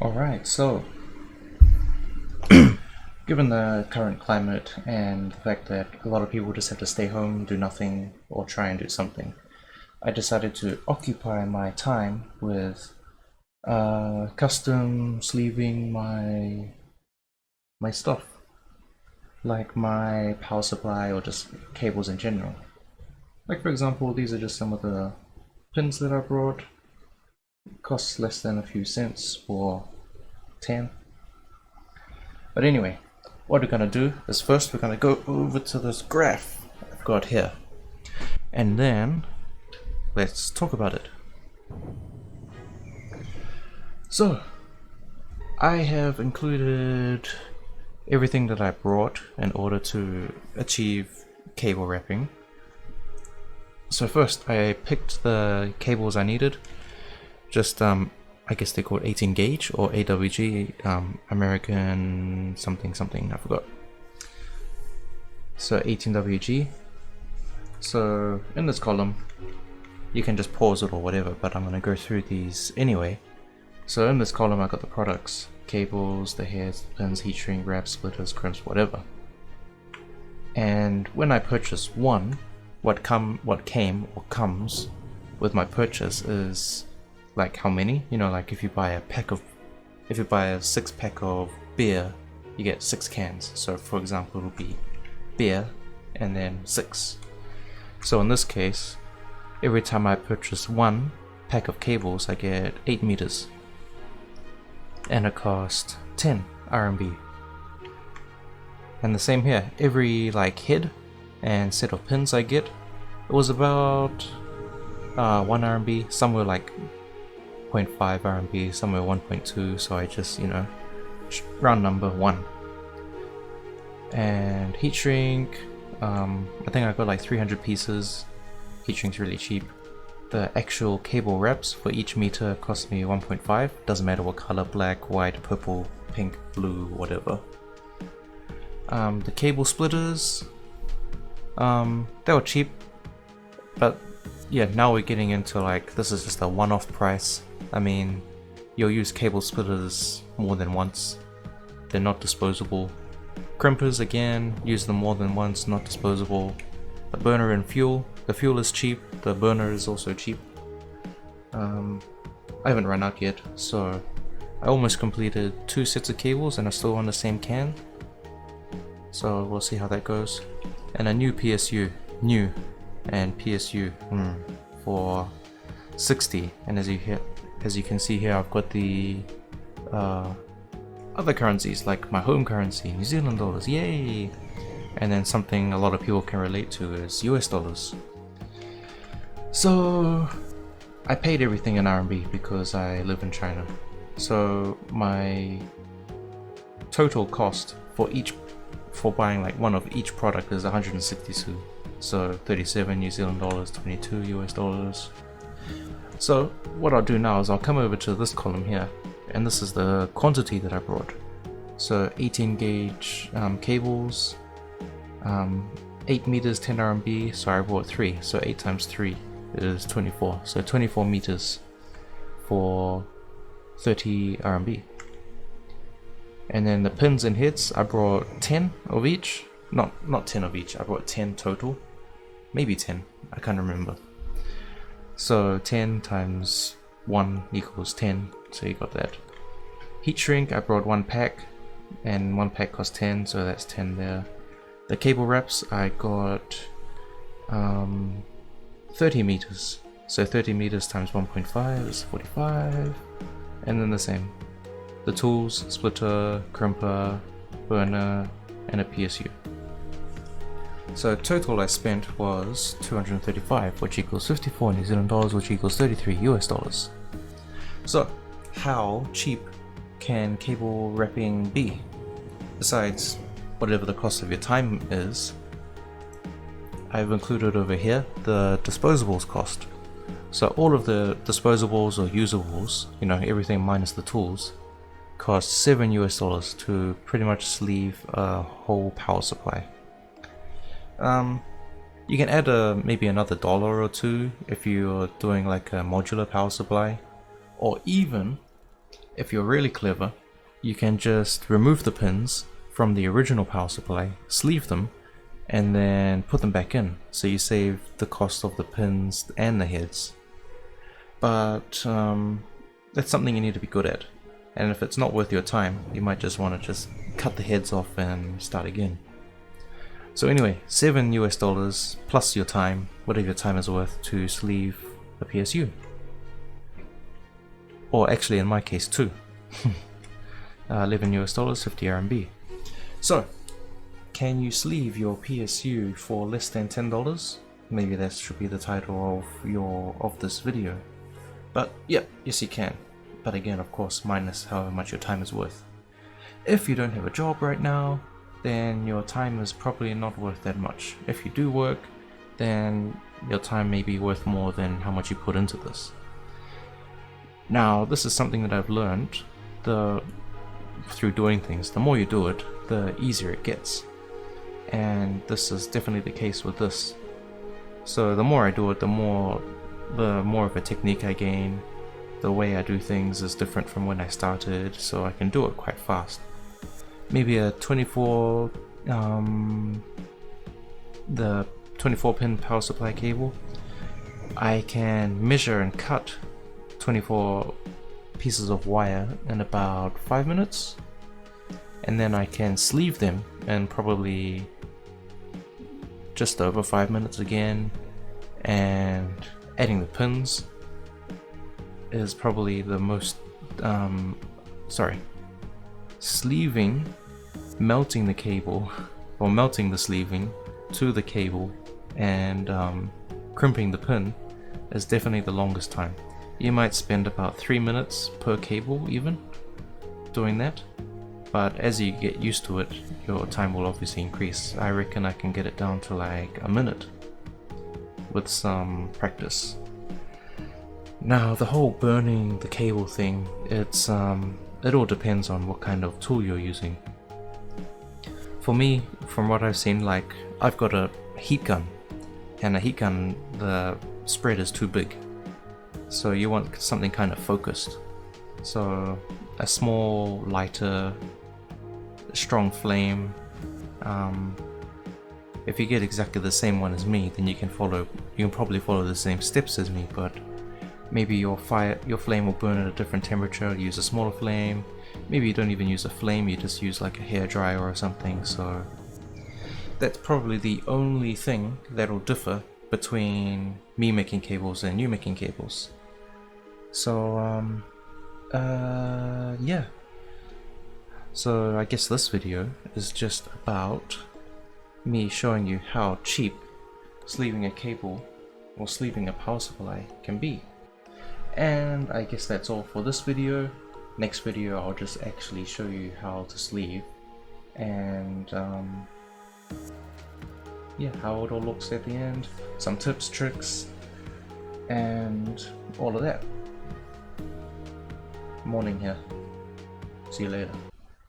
Alright, so given the current climate and the fact that a lot of people just have to stay home, do nothing, or try and do something, I decided to occupy my time with custom sleeving my stuff, like my power supply or just cables in general. Like for example, these are just some of the pins that I brought. It costs less than a few cents for 10. But anyway, what we're gonna do is first we're gonna go over to this graph I've got here, and then let's talk about it. So, I have included everything that I brought in order to achieve cable wrapping. So first I picked the cables I needed, just I guess they're called 18 gauge or AWG, American something something, I forgot. So 18WG. So in this column, you can just pause it or whatever, but I'm going to go through these anyway. So in this column I got the products, cables, the heads, the pins, heat shrink, wraps, splitters, crimps, whatever. And when I purchased one, what came or comes with my purchase is like how many, you know, like if you buy a 6-pack of beer, you get 6 cans. So for example, it'll be beer and then 6. So in this case, every time I purchase 1 pack of cables, I get 8 meters, and it cost 10 RMB. And the same here, every like head and set of pins I get, it was about 1 RMB, somewhere like 0.5 RMB, somewhere 1.2, so I just, you know, round number 1. And heat shrink, I think I got like 300 pieces. Heat shrink's really cheap. The actual cable wraps for each meter cost me 1.5, doesn't matter what color, black, white, purple, pink, blue, whatever. The cable splitters, they were cheap, but yeah, now we're getting into like, this is just a one-off price. I mean, you'll use cable splitters more than once, they're not disposable. Crimpers, again, use them more than once, not disposable. The burner and fuel, the fuel is cheap, the burner is also cheap. I haven't run out yet, so I almost completed 2 sets of cables and are still on the same can. So we'll see how that goes. And a new PSU, for 60. And as you can see here, I've got the other currencies, like my home currency, New Zealand dollars, yay! And then something a lot of people can relate to is US dollars. So I paid everything in RMB because I live in China. So my total cost for buying like one of each product is 160 su. So 37 New Zealand dollars, 22 US dollars. So what I'll do now is I'll come over to this column here, and this is the quantity that I brought. So 18 gauge cables, 8 meters 10 RMB, so I bought 3, so 8 times 3 is 24, so 24 meters for 30 RMB. And then the pins and heads, I brought 10 of each, not 10 of each, I brought 10 total, maybe 10, I can't remember. So 10 times 1 equals 10, so you got that. Heat shrink, I brought 1 pack, and 1 pack cost 10, so that's 10 there. The cable wraps, I got 30 meters, so 30 meters times 1.5 is 45, and then the same. The tools, splitter, crimper, burner, and a PSU. So total I spent was 235, which equals 54 New Zealand dollars, which equals 33 US dollars. So how cheap can cable wrapping be? Besides whatever the cost of your time is, I've included over here the disposables cost. So all of the disposables or usables, you know, everything minus the tools, cost 7 US dollars to pretty much sleeve a whole power supply. You can add maybe another dollar or two if you're doing like a modular power supply, or even If you're really clever, you can just remove the pins from the original power supply, sleeve them, and then put them back in, so you save the cost of the pins and the heads. But that's something you need to be good at, and if it's not worth your time, you might just want to just cut the heads off and start again. So anyway, $7 US plus your time, whatever your time is worth, to sleeve a PSU. Or actually in my case 2. $11 US, 50 RMB. So, can you sleeve your PSU for less than $10? Maybe that should be the title of this video. But yeah, yes you can. But again, of course, minus how much your time is worth. If you don't have a job right now, then your time is probably not worth that much. If you do work, then your time may be worth more than how much you put into this. Now, this is something that I've learned through doing things. The more you do it, the easier it gets. And this is definitely the case with this. So the more I do it, the more of a technique I gain. The way I do things is different from when I started, so I can do it quite fast. Maybe a 24 pin power supply cable, I can measure and cut 24 pieces of wire in about 5 minutes, and then I can sleeve them in probably just over 5 minutes again, and adding the pins is probably the most sleeving, melting the cable or melting the sleeving to the cable and crimping the pin is definitely the longest time. You might spend about 3 minutes per cable even doing that, but as you get used to it, your time will obviously increase. I reckon I can get it down to like a minute with some practice. Now, the whole burning the cable thing, it all depends on what kind of tool you're using. For me, from what I've seen, like I've got a heat gun, and a heat gun, the spread is too big, so you want something kind of focused. So a small, lighter, strong flame. If you get exactly the same one as me, then you can probably follow the same steps as me, but maybe your flame will burn at a different temperature. Use a smaller flame. Maybe you don't even use a flame, you just use like a hairdryer or something. So that's probably the only thing that'll differ between me making cables and you making cables. So yeah. So I guess this video is just about me showing you how cheap sleeving a cable or sleeving a power supply can be. And I guess that's all for this video. Next video I'll just actually show you how to sleeve and yeah, how it all looks at the end, some tips, tricks, and all of that. Morning here. See you later.